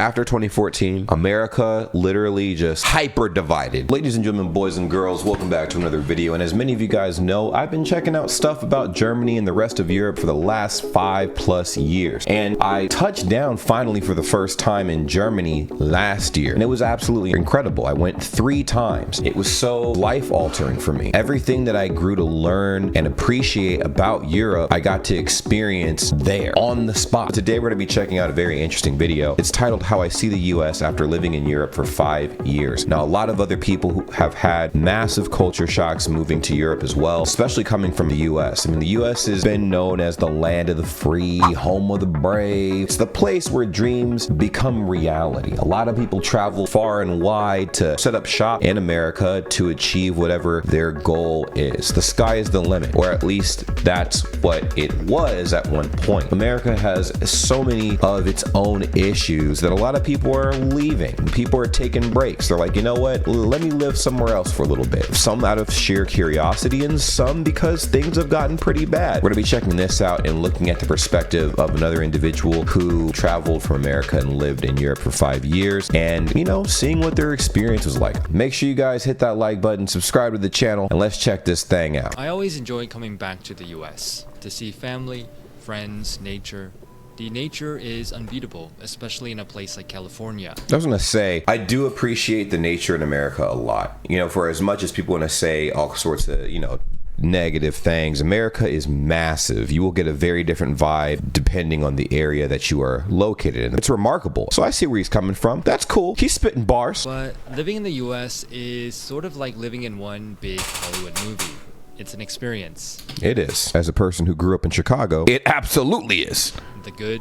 after 2014, America literally just hyper divided. Ladies and gentlemen, boys and girls, welcome back to another video. And as many of you guys know, I've been checking out stuff about Germany and the rest of Europe for the last 5+ years. And I touched down finally for the first time in Germany last year. And it was absolutely incredible. I went 3 times. It was so life altering for me. Everything that I grew to learn and appreciate about Europe, I got to experience there on the spot. Today we're going to be checking out a very interesting video. It's titled How I See the US After Living in Europe for 5 years. Now, a lot of other people who have had massive culture shocks moving to Europe as well, especially coming from the US. I mean, the US has been known as the land of the free, home of the brave. It's the place where dreams become reality. A lot of people travel far and wide to set up shop in America to achieve whatever their goal is. The sky is the limit, or at least that's what it was at one point. America has so many of its own issues that a lot of people are leaving. People are taking breaks. They're like, you know what? Let me live somewhere else for a little bit. Some out of sheer curiosity and some because things have gotten pretty bad. We're gonna be checking this out and looking at the perspective of another individual who traveled from America and lived in Europe for 5 years and, you know, seeing what their experience was like. Make sure you guys hit that like button, subscribe to the channel, and let's check this thing out. I always enjoy coming back to the US to see family, friends, nature. The nature is unbeatable, especially in a place like California. I was gonna say, I do appreciate the nature in America a lot. You know, for as much as people want to say all sorts of, you know, negative things, America is massive. You will get a very different vibe depending on the area that you are located in. It's remarkable. So I see where he's coming from. That's cool. He's spitting bars. But living in the US is sort of like living in one big Hollywood movie. It's an experience. It is. As a person who grew up in Chicago, it absolutely is. The good,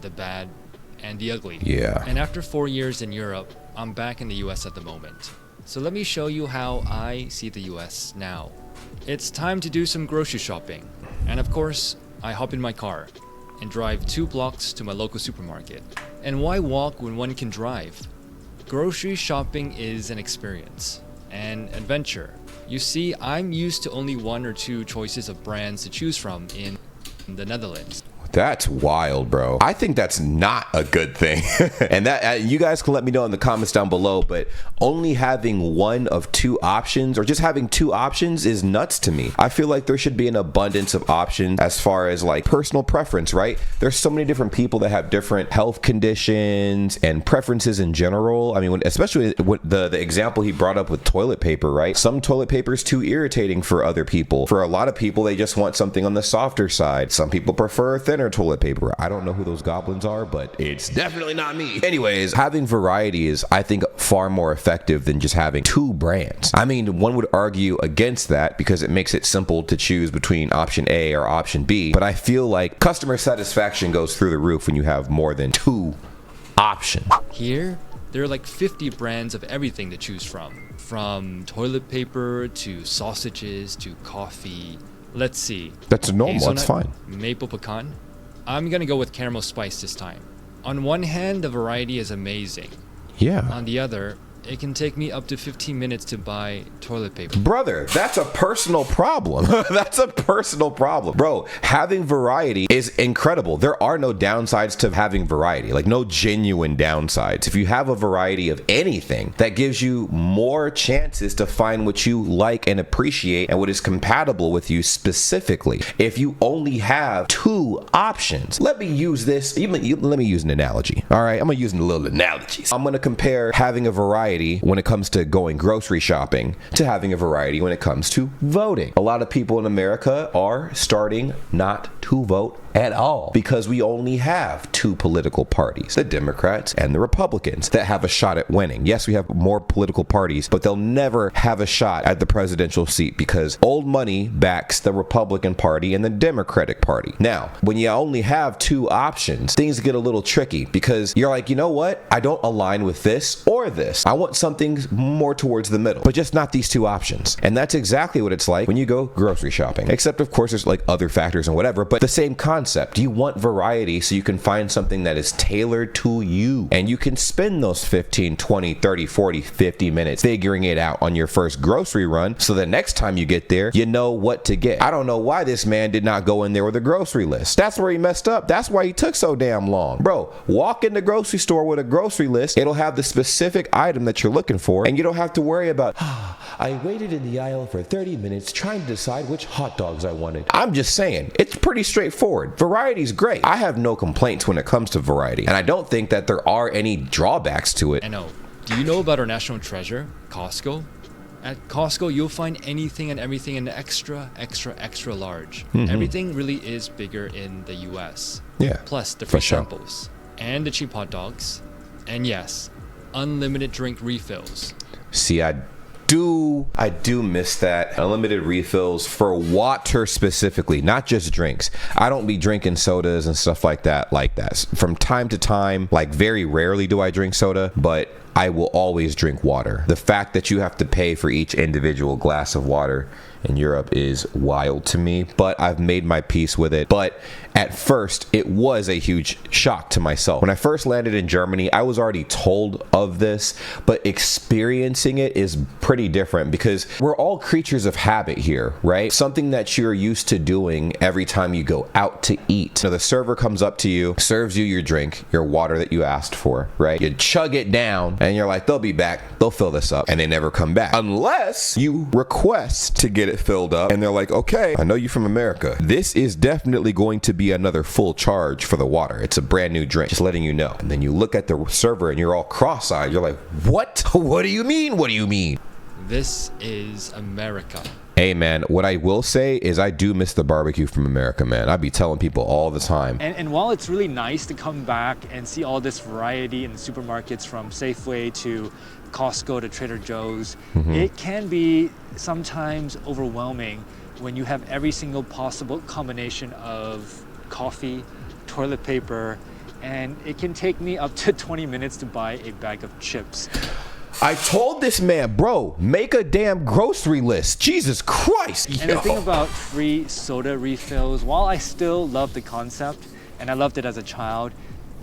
the bad, and the ugly. Yeah. And after 4 years in Europe, I'm back in the US at the moment. So let me show you how I see the US now. It's time to do some grocery shopping. And of course, I hop in my car and drive 2 blocks to my local supermarket. And why walk when one can drive? Grocery shopping is an experience, an adventure. You see, I'm used to only 1 or 2 choices of brands to choose from in the Netherlands. That's wild, bro. I think that's not a good thing. And that you guys can let me know in the comments down below, but only having 1 of 2 options or just having 2 options is nuts to me. I feel like there should be an abundance of options as far as like personal preference, right? There's so many different people that have different health conditions and preferences in general. I mean, especially the example he brought up with toilet paper, right? Some toilet paper is too irritating for other people. For a lot of people, they just want something on the softer side. Some people prefer thinner toilet paper. I don't know who those goblins are, but it's definitely not me. Anyways, having variety is, I think, far more effective than just having 2 brands. I mean, one would argue against that because it makes it simple to choose between option A or option B, but I feel like customer satisfaction goes through the roof when you have more than 2 options. Here, there are like 50 brands of everything to choose from toilet paper to sausages to coffee. Let's see. That's normal. Hazelnut, That's fine. Maple pecan. I'm gonna go with caramel spice this time. On one hand, the variety is amazing. Yeah. On the other, it can take me up to 15 minutes to buy toilet paper. Brother, that's a personal problem. That's a personal problem. Bro, having variety is incredible. There are no downsides to having variety, like no genuine downsides. If you have a variety of anything, that gives you more chances to find what you like and appreciate and what is compatible with you specifically. If you only have 2 options, let me use this. Let me use an analogy. All right, I'm gonna use a little analogies. I'm gonna compare having a variety when it comes to going grocery shopping to having a variety when it comes to voting. A lot of people in America are starting not to vote at all because we only have 2 political parties, the Democrats and the Republicans, that have a shot at winning. Yes, we have more political parties, but they'll never have a shot at the presidential seat because old money backs the Republican Party and the Democratic Party. Now, when you only have 2 options, things get a little tricky because you're like, you know what? I don't align with this or this. I want something more towards the middle, but just not these two options. And that's exactly what it's like when you go grocery shopping. Except of course there's like other factors and whatever, but the same concept. You want variety so you can find something that is tailored to you. And you can spend those 15, 20, 30, 40, 50 minutes figuring it out on your first grocery run, so the next time you get there, you know what to get. I don't know why this man did not go in there with a grocery list. That's where he messed up. That's why he took so damn long. Bro, walk in the grocery store with a grocery list. It'll have the specific item that you're looking for, and you don't have to worry about, I waited in the aisle for 30 minutes trying to decide which hot dogs I wanted. I'm just saying, it's pretty straightforward. Variety's great. I have no complaints when it comes to variety, and I don't think that there are any drawbacks to it. I know. Do you know about our national treasure, Costco? At Costco, you'll find anything and everything in the extra large. Everything really is bigger in the US. Yeah. Plus the free samples. And the cheap hot dogs. And yes, unlimited drink refills. See, I do miss that. Unlimited refills for water specifically, not just drinks. I don't be drinking sodas and stuff like that. From time to time, like very rarely do I drink soda, but I will always drink water. The fact that you have to pay for each individual glass of water in Europe is wild to me, but I've made my peace with it. But at first, it was a huge shock to myself. When I first landed in Germany, I was already told of this, but experiencing it is pretty different because we're all creatures of habit here, right? Something that you're used to doing every time you go out to eat. So the server comes up to you, serves you your drink, your water that you asked for, right? You chug it down and you're like, they'll be back, they'll fill this up, and they never come back. Unless you request to get it filled up and they're like, okay, I know you're from America. This is definitely going to be another full charge for the water. It's a brand new drink, just letting you know. And then you look at the server and you're all cross-eyed. You're like, what? What do you mean? What do you mean? This is America. Hey man, what I will say is I do miss the barbecue from America, man. I be telling people all the time. And while it's really nice to come back and see all this variety in the supermarkets from Safeway to Costco to Trader Joe's, it can be sometimes overwhelming when you have every single possible combination of coffee, toilet paper, and it can take me up to 20 minutes to buy a bag of chips. I told this man, bro, make a damn grocery list. Jesus Christ. And the thing about free soda refills, while I still love the concept, and I loved it as a child,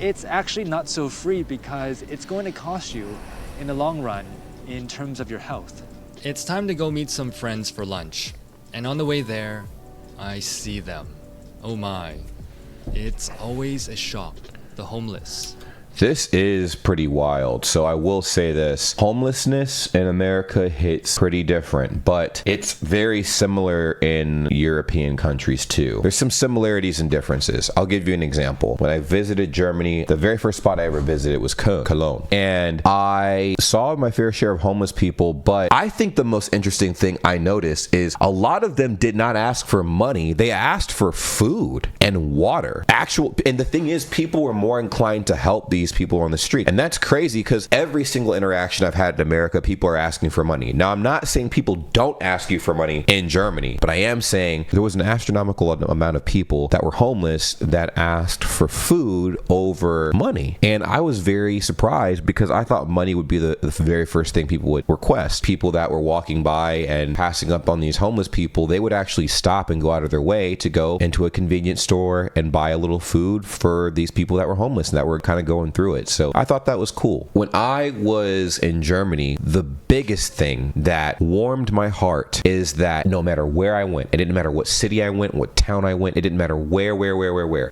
it's actually not so free because it's going to cost you in the long run in terms of your health. It's time to go meet some friends for lunch. And on the way there, I see them. Oh my. It's always a shock. The homeless. This is pretty wild. So I will say this. Homelessness in America hits pretty different, but it's very similar in European countries too. There's some similarities and differences. I'll give you an example. When I visited Germany, the very first spot I ever visited was Cologne. And I saw my fair share of homeless people, but I think the most interesting thing I noticed is a lot of them did not ask for money. They asked for food and water. And the thing is, people were more inclined to help these people on the street. And that's crazy because every single interaction I've had in America, people are asking for money. Now, I'm not saying people don't ask you for money in Germany, but I am saying there was an astronomical amount of people that were homeless that asked for food over money. And I was very surprised because I thought money would be the very first thing people would request. People that were walking by and passing up on these homeless people, they would actually stop and go out of their way to go into a convenience store and buy a little food for these people that were homeless and that were kind of going through it. So I thought that was cool. When I was in Germany, the biggest thing that warmed my heart is that no matter where I went, it didn't matter what city I went, what town I went, it didn't matter where,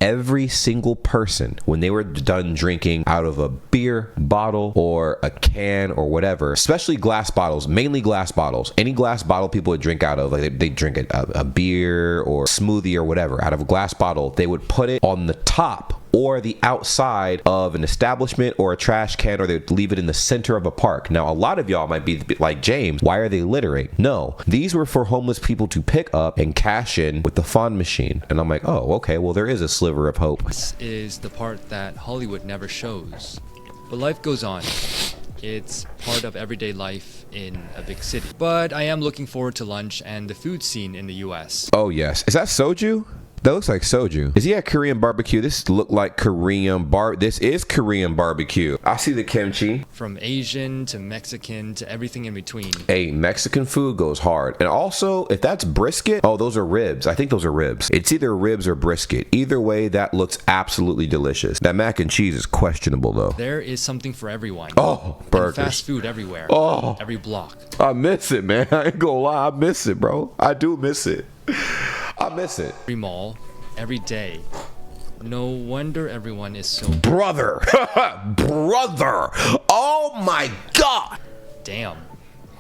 every single person, when they were done drinking out of a beer bottle or a can or whatever, especially glass bottles, mainly glass bottles, any glass bottle people would drink out of, like they drink a beer or smoothie or whatever out of a glass bottle, they would put it on the top or the outside of an establishment or a trash can, or they'd leave it in the center of a park. Now, a lot of y'all might be like, James, why are they littering? No, these were for homeless people to pick up and cash in with the fond machine. And I'm like, oh, okay, well, there is a sliver of hope. This is the part that Hollywood never shows. But life goes on. It's part of everyday life in a big city. But I am looking forward to lunch and the food scene in the US. Oh, yes. Is that soju? That looks like soju. Is he at Korean barbecue? This look like This is Korean barbecue. I see the kimchi. From Asian to Mexican to everything in between. Hey, Mexican food goes hard. And also, if that's brisket, oh, those are ribs. I think those are ribs. It's either ribs or brisket. Either way, that looks absolutely delicious. That mac and cheese is questionable though. There is something for everyone. Oh, burgers. And fast food everywhere. Oh. Every block. I miss it, man. I ain't gonna lie. I miss it, bro. I do miss it. I miss it. Every mall. Every day. No wonder everyone is so... Brother. Brother. Oh my God. Damn.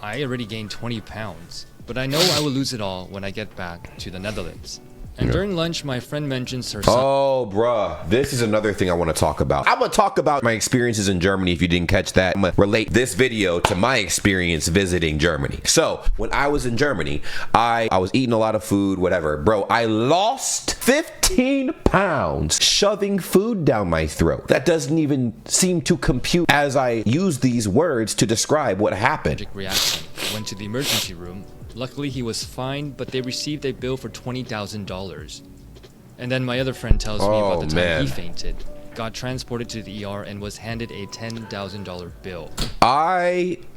I already gained 20 pounds. But I know I will lose it all when I get back to the Netherlands. And during lunch, my friend mentions her son. Oh, bruh. This is another thing I want to talk about. I'm going to talk about my experiences in Germany if you didn't catch that. I'm going to relate this video to my experience visiting Germany. So, when I was in Germany, I was eating a lot of food, whatever. Bro, I lost 15 pounds shoving food down my throat. That doesn't even seem to compute as I use these words to describe what happened. Reaction. Went to the emergency room. Luckily, he was fine, but they received a bill for $20,000. And then my other friend tells me about the time he fainted, got transported to the ER, and was handed a $10,000 bill.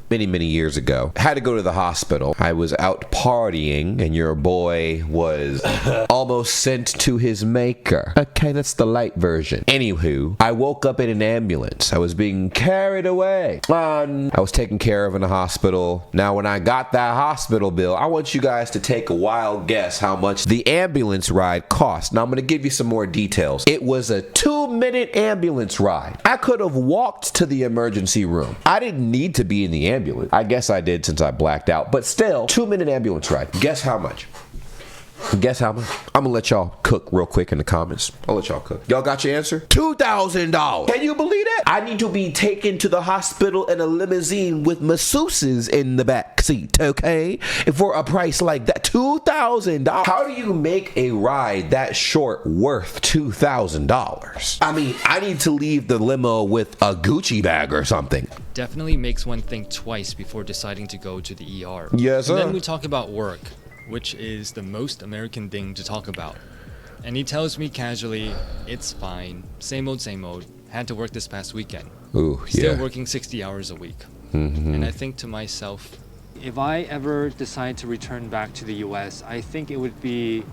Many years ago, had to go to the hospital. I was out partying and your boy was almost sent to his maker. Okay, that's the light version. Anywho, I woke up in an ambulance. I was being carried away. I was taken care of in a hospital. Now, when I got that hospital bill, I want you guys to take a wild guess how much the ambulance ride cost. Now, I'm going to give you some more details. It was a 2-minute ambulance ride. I could have walked to the emergency room. I didn't need to be in the ambulance. I guess I did since I blacked out, but still, 2-minute ambulance ride. Guess how much? Guess how much? I'm gonna let y'all cook real quick in the comments. I'll let y'all cook. Y'all got your answer? $2,000. Can you believe that? I need to be taken to the hospital in a limousine with masseuses in the back seat, okay? For a price like that, $2,000. How do you make a ride that short worth $2,000? I mean, I need to leave the limo with a Gucci bag or something. Definitely makes one think twice before deciding to go to the ER. Yes, sir. And then we talk about work, which is the most American thing to talk about. And he tells me casually, it's fine, same old, had to work this past weekend. Ooh, Still working 60 hours a week. And I think to myself, if I ever decide to return back to the US, I think it would be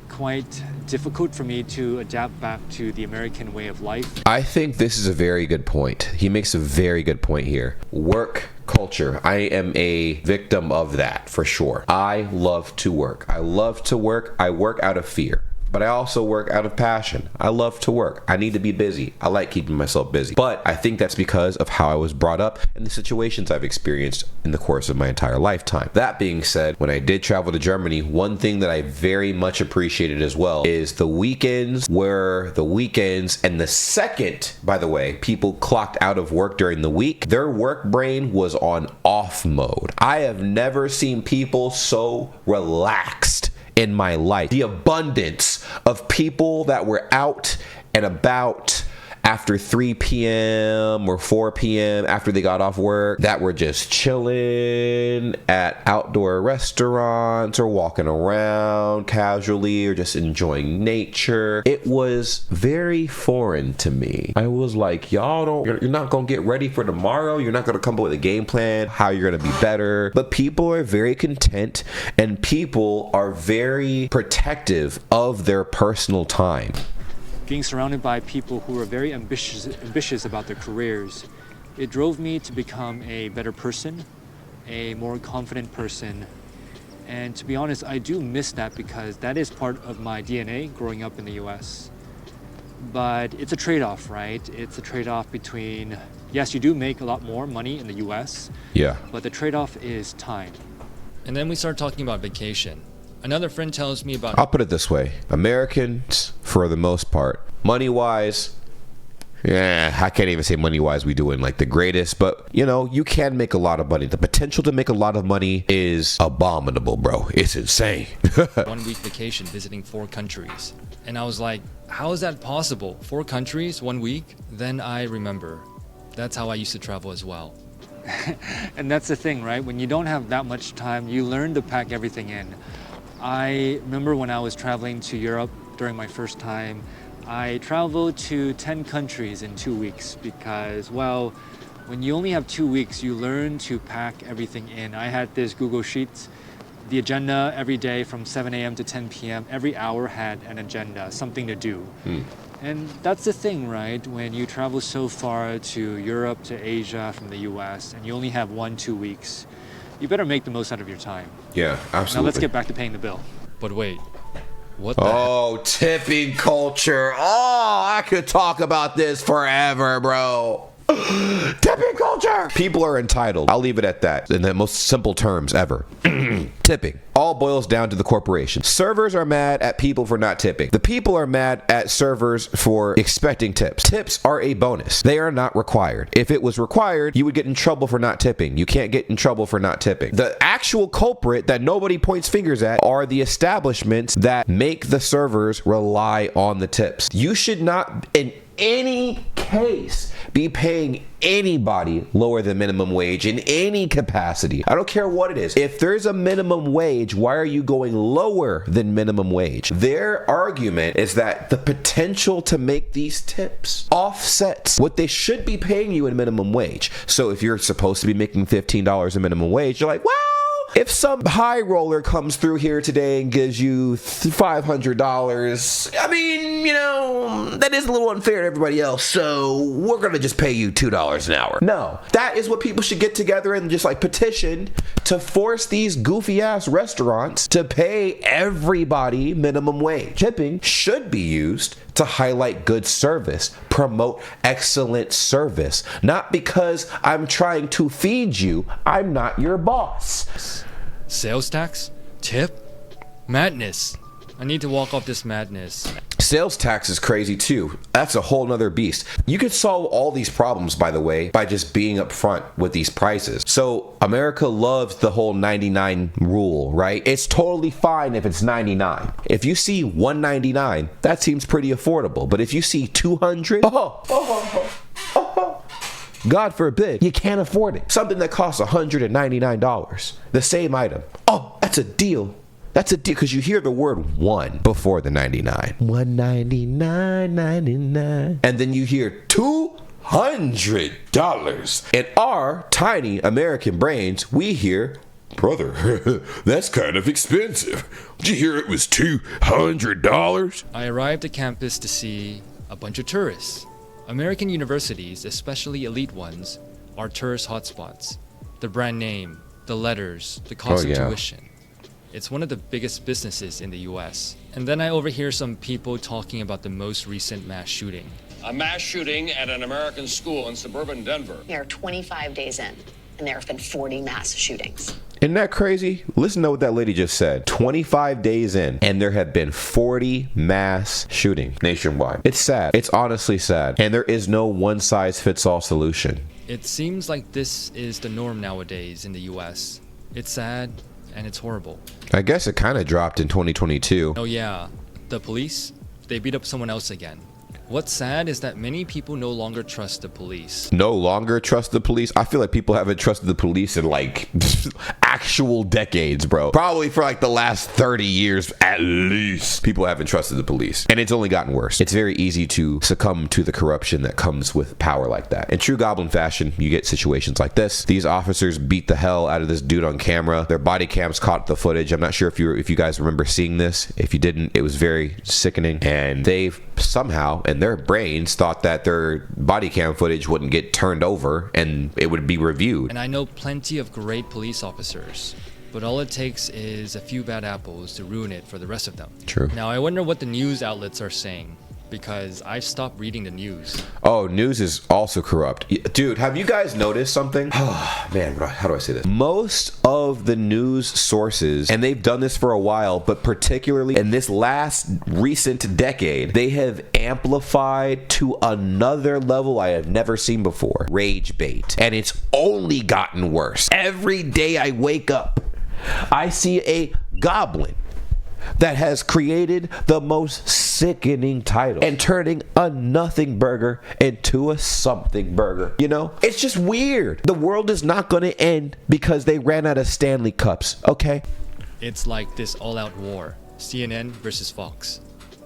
quite difficult for me to adapt back to the American way of life. I think this is a very good point. He makes a very good point here. Work culture. I am a victim of that for sure. I love to work. I love to work. I work out of fear. But I also work out of passion. I love to work. I need to be busy. I like keeping myself busy. But I think that's because of how I was brought up and the situations I've experienced in the course of my entire lifetime. That being said, when I did travel to Germany, one thing that I very much appreciated as well is the weekends were the weekends. And the second, by the way, people clocked out of work during the week, their work brain was on off mode. I have never seen people so relaxed in my life. The abundance of people that were out and about after 3 p.m. or 4 p.m. after they got off work that were just chilling at outdoor restaurants or walking around casually or just enjoying nature. It was very foreign to me. I was like, you're not gonna get ready for tomorrow. You're not gonna come up with a game plan, how you're gonna be better. But people are very content and people are very protective of their personal time. Being surrounded by people who are very ambitious about their careers, it drove me to become a better person, a more confident person. And to be honest, I do miss that because that is part of my DNA growing up in the US. But it's a trade-off, right? It's a trade-off between, yes, you do make a lot more money in the US, but the trade-off is time. and then we start talking about vacation. Another friend tells me about... I'll put it this way. Americans, for the most part, money-wise, I can't even say money-wise we doing like the greatest, but you can make a lot of money. The potential to make a lot of money is abominable, bro. It's insane. 1 week vacation visiting 4 countries. And I was like, how is that possible? 4 countries, 1 week? Then I remember. That's how I used to travel as well. And that's the thing, right? When you don't have that much time, you learn to pack everything in. I remember when I was traveling to Europe during my first time. I traveled to 10 countries in 2 weeks because, well, when you only have 2 weeks, you learn to pack everything in. I had this Google Sheets, the agenda every day from 7 a.m. to 10 p.m. Every hour had an agenda, something to do. And that's the thing, right? When you travel so far to Europe, to Asia from the US, and you only have 1-2 weeks, you better make the most out of your time. Yeah, absolutely. Now let's get back to paying the bill. But wait, what the Oh, tipping culture. Oh, I could talk about this forever, bro. Tipping culture. People are entitled. I'll leave it at that in the most simple terms ever. Tipping all boils down to the corporation. Servers are mad at people for not tipping. The people are mad at servers for expecting tips. Tips are a bonus. They are not required. If it was required, you would get in trouble for not tipping. You can't get in trouble for not tipping. The actual culprit that nobody points fingers at are the establishments that make the servers rely on the tips. You should not, in any case, be paying anybody lower than minimum wage in any capacity. I don't care what it is. If there's a minimum wage, why are you going lower than minimum wage? Their argument is that the potential to make these tips offsets what they should be paying you in minimum wage. So if you're supposed to be making $15 in minimum wage, you're like, well, if some high roller comes through here today and gives you $500, I mean, you know, that is a little unfair to everybody else, so we're going to just pay you $2 an hour. No, that is what people should get together and just like petition to force these goofy ass restaurants to pay everybody minimum wage. Tipping should be used to highlight good service, promote excellent service, not because I'm trying to feed you. I'm not your boss. Sales tax? Tip? Madness. I need to walk off this madness. Sales tax is crazy too. That's a whole nother beast. You could solve all these problems, by the way, by just being upfront with these prices. So America loves the whole 99 rule, right? It's totally fine if it's 99. If you see 199, that seems pretty affordable. But if you see 200, God forbid, you can't afford it. Something that costs $199, the same item. Oh, that's a deal. That's a deal, because you hear the word one before the 99. 199.99. And then you hear $200. In our tiny American brains, we hear, brother, that's kind of expensive. Did you hear it was $200? I arrived at campus to see a bunch of tourists. American universities, especially elite ones, are tourist hotspots. The brand name, the letters, the cost of tuition. It's one of the biggest businesses in the US. And then I overhear some people talking about the most recent mass shooting. A mass shooting at an American school in suburban Denver. We are 25 days in, and there have been 40 mass shootings. Isn't that crazy? Listen to what that lady just said. 25 days in, and there have been 40 mass shootings nationwide. It's sad. It's honestly sad. And there is no one-size-fits-all solution. It seems like this is the norm nowadays in the US. It's sad and it's horrible. I guess it kind of dropped in 2022. Oh yeah, the police, they beat up someone else again. What's sad is that many people no longer trust the police. No longer trust the police? I feel like people haven't trusted the police in like actual decades, bro. Probably for like the last 30 years at least. People haven't trusted the police. And it's only gotten worse. It's very easy to succumb to the corruption that comes with power like that. In true Goblin fashion, you get situations like this. These officers beat the hell out of this dude on camera. Their body cams caught the footage. I'm not sure if you guys remember seeing this. If you didn't, it was very sickening. And they've somehow, in their brains, thought that their body cam footage wouldn't get turned over and it would be reviewed. And I know plenty of great police officers, but all it takes is a few bad apples to ruin it for the rest of them. True. Now I wonder what the news outlets are saying, because I've stopped reading the news. Oh, news is also corrupt. Dude, have you guys noticed something? Oh, man, how do I say this? Most of the news sources, and they've done this for a while, but particularly in this last recent decade, they have amplified to another level I have never seen before. Rage bait. And it's only gotten worse. Every day I wake up, I see a goblin that has created the most sickening title and turning a nothing burger into a something burger. You know, it's just weird. The world is not going to end because they ran out of Stanley Cups, okay? It's like this all-out war, CNN versus Fox.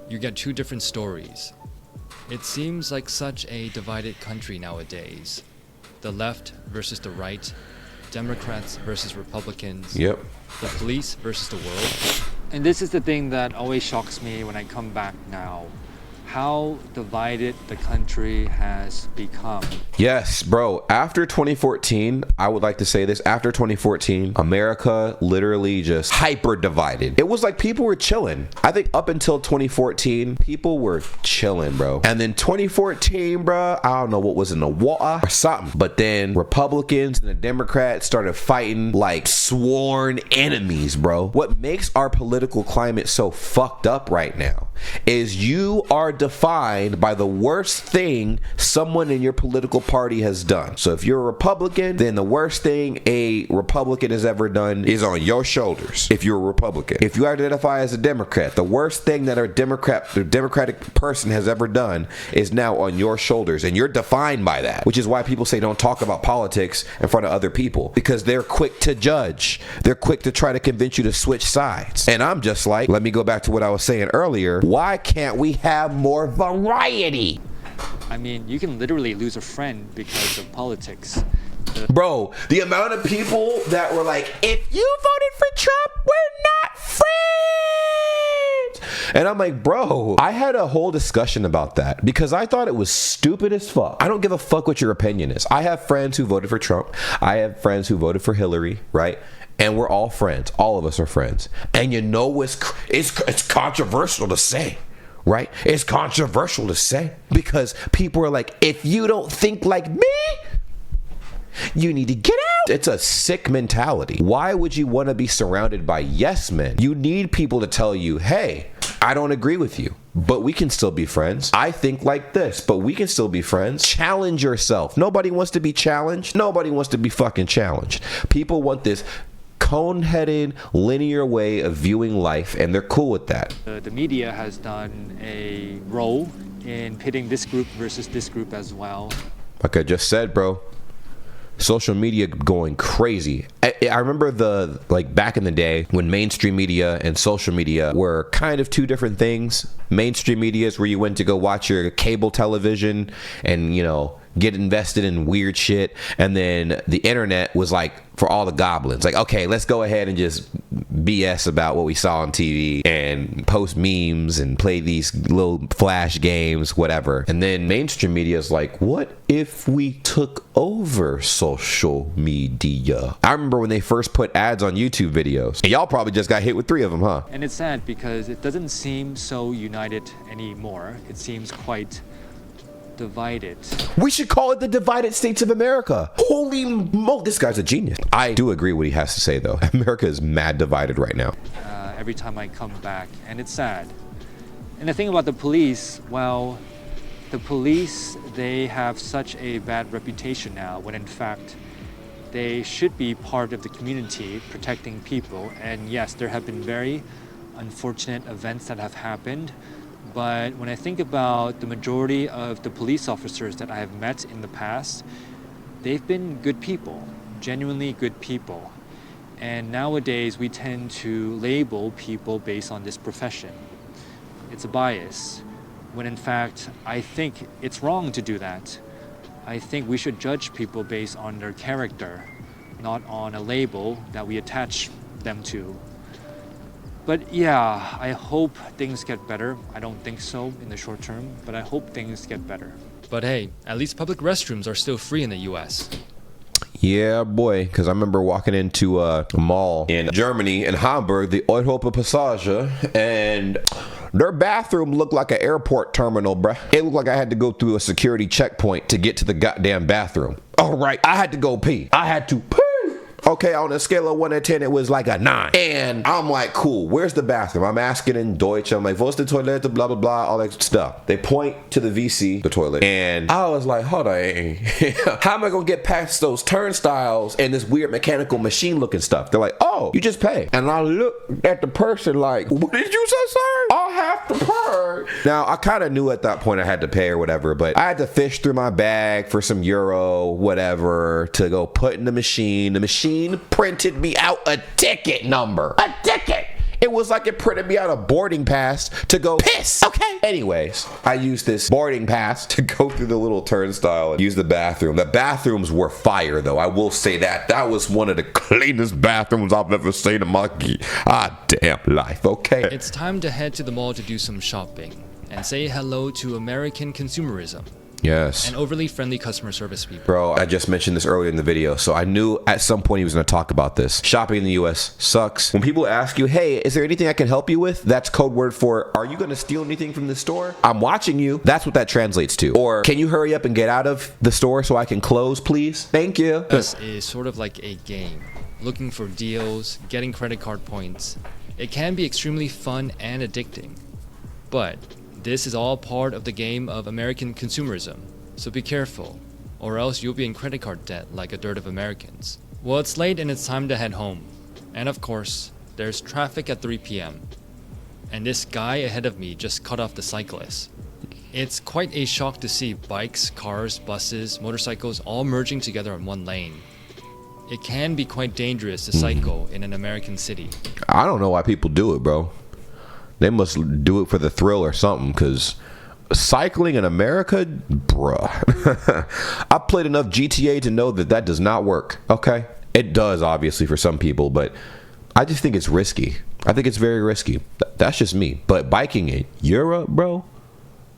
you get two different stories. It seems like such a divided country nowadays. The left versus the right, Democrats versus Republicans, Yep. the police versus the world. And this is the thing that always shocks me when I come back now. How divided the country has become. Yes, bro. After 2014, I would like to say this. After 2014, America literally just hyper divided. It was like people were chilling. I think up until 2014, people were chilling, bro. And then 2014, bro, I don't know what was in the water or something. But then Republicans and the Democrats started fighting like sworn enemies, bro. What makes our political climate so fucked up right now is you are defined by the worst thing someone in your political party has done. So if you're a Republican, then the worst thing a Republican has ever done is on your shoulders. If you're a Republican, if you identify as a Democrat, the worst thing that the Democratic person has ever done is now on your shoulders, and you're defined by that. Which is why people say don't talk about politics in front of other people, because they're quick to judge. They're quick to try to convince you to switch sides. And I'm just like, let me go back to what I was saying earlier. Why can't we have more variety? I mean, you can literally lose a friend because of politics. Bro, the amount of people that were like, if you voted for Trump, we're not friends. And I'm like, bro, I had a whole discussion about that because I thought it was stupid as fuck. I don't give a fuck what your opinion is. I have friends who voted for Trump. I have friends who voted for Hillary, right? And we're all friends. All of us are friends. And you know it's controversial to say. Right? It's controversial to say because people are like, if you don't think like me, you need to get out. It's a sick mentality. Why would you want to be surrounded by yes men? You need people to tell you, hey, I don't agree with you, but we can still be friends. I think like this, but we can still be friends. Challenge yourself. Nobody wants to be challenged. Nobody wants to be fucking challenged. People want this cone-headed, linear way of viewing life, and they're cool with that. The media has done a role in pitting this group versus this group as well. Like I just said, bro, social media going crazy. I remember back in the day when mainstream media and social media were kind of two different things. Mainstream media is where you went to go watch your cable television and, get invested in weird shit. And then the internet was like for all the goblins. Like, okay, let's go ahead and just BS about what we saw on TV and post memes and play these little flash games, whatever. And then mainstream media is like, what if we took over social media? I remember when they first put ads on YouTube videos. And y'all probably just got hit with 3 of them, huh? And it's sad because it doesn't seem so united anymore. It seems quite divided. We should call it the Divided States of America. Holy mo, this guy's a genius. I do agree what he has to say, though. America is mad divided right now. Every time I come back, and it's sad. And the thing about the police, well, the police, they have such a bad reputation now, when in fact, they should be part of the community, protecting people. And yes, there have been very unfortunate events that have happened. But when I think about the majority of the police officers that I have met in the past, they've been good people, genuinely good people. And nowadays, we tend to label people based on this profession. It's a bias, when in fact, I think it's wrong to do that. I think we should judge people based on their character, not on a label that we attach them to. But yeah, I hope things get better. I don't think so in the short term, but I hope things get better. But hey, at least public restrooms are still free in the US. Yeah, boy, because I remember walking into a mall in Germany, in Hamburg, the Europa Passage, and their bathroom looked like an airport terminal, bruh. It looked like I had to go through a security checkpoint to get to the goddamn bathroom. All right, I had to go pee. I had to pee. Okay, on a scale of 1 to 10, it was like a 9. And I'm like, cool, where's the bathroom? I'm asking in Deutsch. I'm like, what's the toilet? Blah, blah, blah, all that stuff. They point to the VC, the toilet. And I was like, hold on. How am I going to get past those turnstiles and this weird mechanical machine looking stuff? They're like, oh, you just pay. And I looked at the person like, what did you say, sir? I'll have to pay. Now, I kind of knew at that point I had to pay or whatever, but I had to fish through my bag for some euro, whatever, to go put in the machine. The machine printed me out a ticket number. A ticket. It was like it printed me out a boarding pass to go piss. Okay. Anyways, I used this boarding pass to go through the little turnstile and use the bathroom. The bathrooms were fire, though. I will say that. That was one of the cleanest bathrooms I've ever seen in my damn life. Okay. It's time to head to the mall to do some shopping and say hello to American consumerism Yes. and overly friendly customer service people. Bro, I just mentioned this earlier in the video, so I knew at some point he was going to talk about this. Shopping in the US sucks. When people ask you, hey, is there anything I can help you with? That's code word for, are you going to steal anything from the store? I'm watching you. That's what that translates to. Or, can you hurry up and get out of the store so I can close, please? Thank you. This is sort of like a game. Looking for deals, getting credit card points. It can be extremely fun and addicting. But this is all part of the game of American consumerism, so be careful, or else you'll be in credit card debt like a dearth of Americans. Well, it's late and it's time to head home. And of course, there's traffic at 3 p.m. And this guy ahead of me just cut off the cyclist. It's quite a shock to see bikes, cars, buses, motorcycles all merging together in one lane. It can be quite dangerous to cycle in an American city. I don't know why people do it, bro. They must do it for the thrill or something, because cycling in America, bruh. I played enough GTA to know that that does not work, okay? It does, obviously, for some people, but I just think it's risky. I think it's very risky. That's just me. But biking in Europe, bro,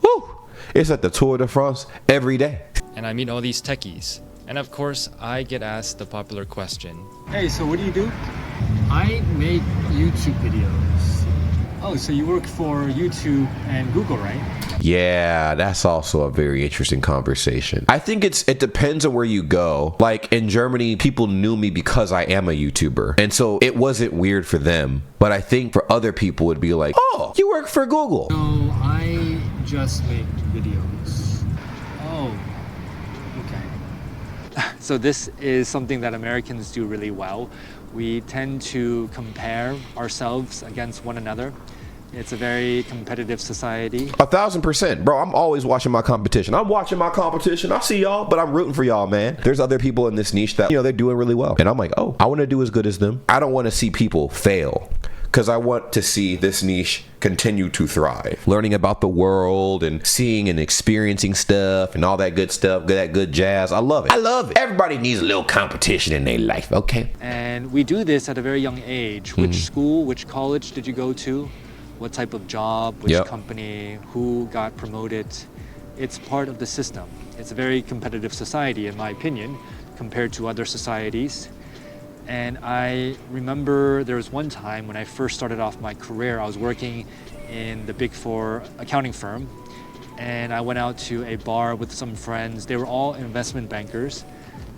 whew, it's like the Tour de France every day. And I meet all these techies. And of course, I get asked the popular question. Hey, so what do you do? I make YouTube videos. Oh, so you work for YouTube and Google, right? Yeah, that's also a very interesting conversation. I think it depends on where you go. Like in Germany, people knew me because I am a YouTuber. And so it wasn't weird for them. But I think for other people, it'd be like, oh, you work for Google. No, I just make videos. Oh, okay. So this is something that Americans do really well. We tend to compare ourselves against one another. It's a very competitive society. 1,000%. Bro, I'm always watching my competition. I'm watching my competition. I see y'all, but I'm rooting for y'all, man. There's other people in this niche that, they're doing really well. And I'm like, oh, I want to do as good as them. I don't want to see people fail, because I want to see this niche continue to thrive. Learning about the world and seeing and experiencing stuff and all that good stuff, that good jazz. I love it. I love it. Everybody needs a little competition in their life, okay? And we do this at a very young age. Which school, which college did you go to? What type of job, which company, who got promoted? It's part of the system. It's a very competitive society, in my opinion, compared to other societies. And I remember there was one time when I first started off my career, I was working in the Big Four accounting firm, and I went out to a bar with some friends. They were all investment bankers,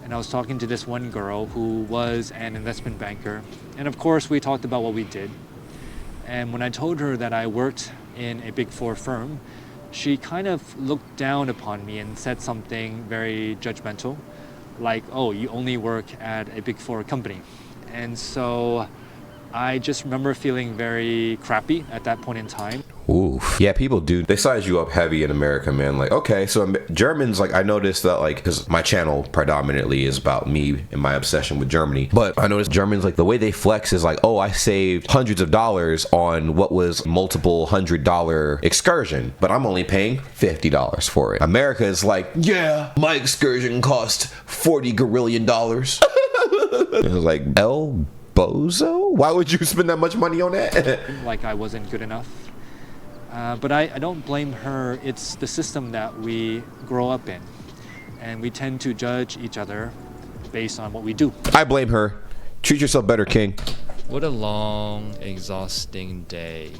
and I was talking to this one girl who was an investment banker. And of course, we talked about what we did. And when I told her that I worked in a Big Four firm, she kind of looked down upon me and said something very judgmental. Like, oh, you only work at a Big Four company. And so I just remember feeling very crappy at that point in time. Oof. Yeah, people do. They size you up heavy in America, man. Like, okay, so Germans, like, I noticed that, like, because my channel predominantly is about me and my obsession with Germany. But I noticed Germans, like, the way they flex is like, oh, I saved hundreds of dollars on what was multiple $100 excursion, but I'm only paying $50 for it. America is like, yeah, my excursion cost $40 gorillion. It was like, El Bozo? Why would you spend that much money on that? Like I wasn't good enough. But I don't blame her. It's the system that we grow up in. And we tend to judge each other based on what we do. I blame her. Treat yourself better, King. What a long, exhausting day.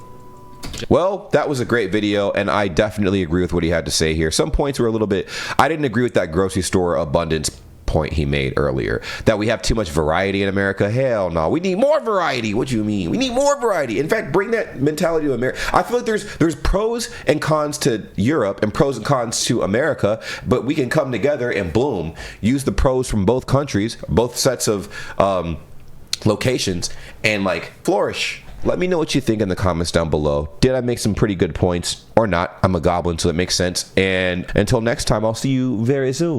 Well, that was a great video, and I definitely agree with what he had to say here. Some points were a little bit... I didn't agree with that grocery store abundance point he made earlier, that we have too much variety in America. Hell no, we need more variety. What do you mean? We need more variety. In fact, bring that mentality to America. I feel like there's pros and cons to Europe and pros and cons to America, but we can come together and boom, use the pros from both countries, both sets of locations, and like flourish. Let me know what you think in the comments down below. Did I make some pretty good points or not? I'm a goblin, so that makes sense. And until next time, I'll see you very soon.